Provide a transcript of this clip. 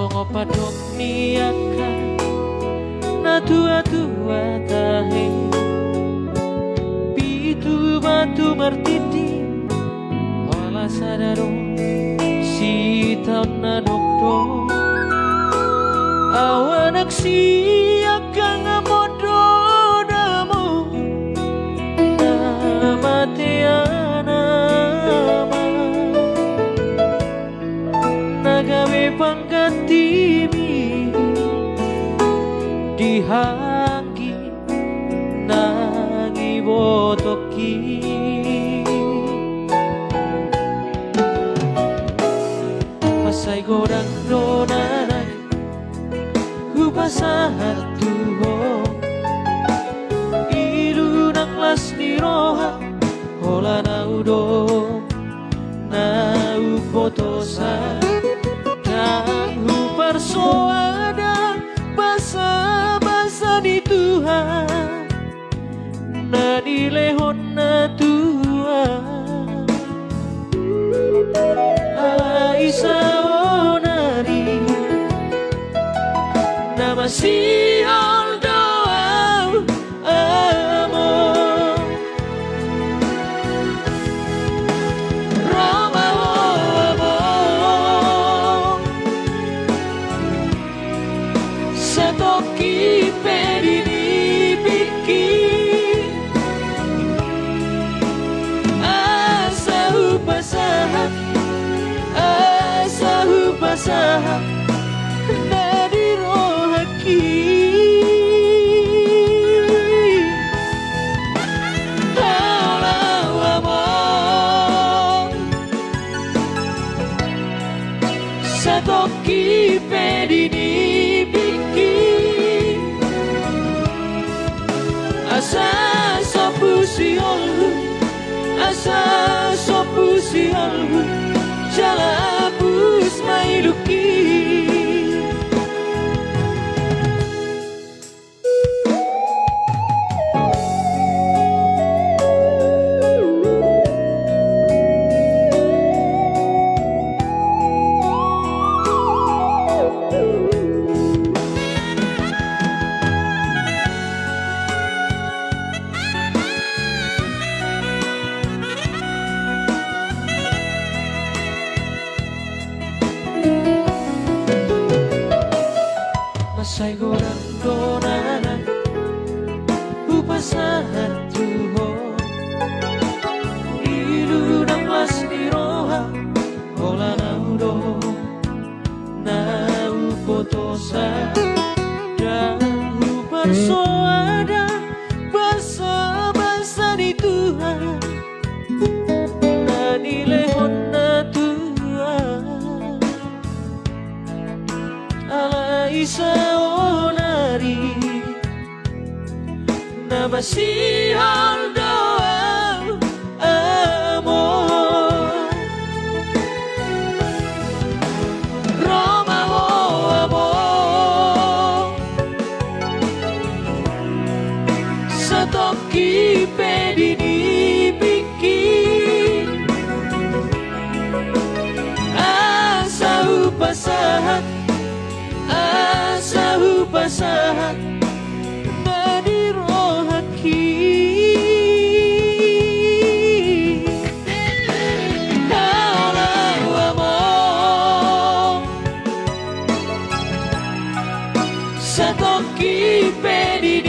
songo padok niaka na tua-tua tahe pitu batu martiti ola sadaro si taon na dokto awanak siaka nga modo namo na mateana nagawe pangkatimi dihanggi nangi botoki masay gorang donanay hubasahat tuho ilu ng las ni roha hola na udom na upotosa dan huparsoada basa-basa di Tuhan na dilehon na Tuhan ala isa onari na masih doa amor Roma amor satoki pedini biki asa upasaha dari rohaki halau amor satoki pedini biki asa sopusi olhu jalapus mailuki masay gorang donanay upasahan tuho ilu ng las ni roha hola na udom na upotosa dan huparsoada basa-basa di Tuhan na dilehon na Tuhan ala isa onari na masih doa amor Roma amor satoki pedini biki asa upasahat dari rohaki halau amor satoki pedini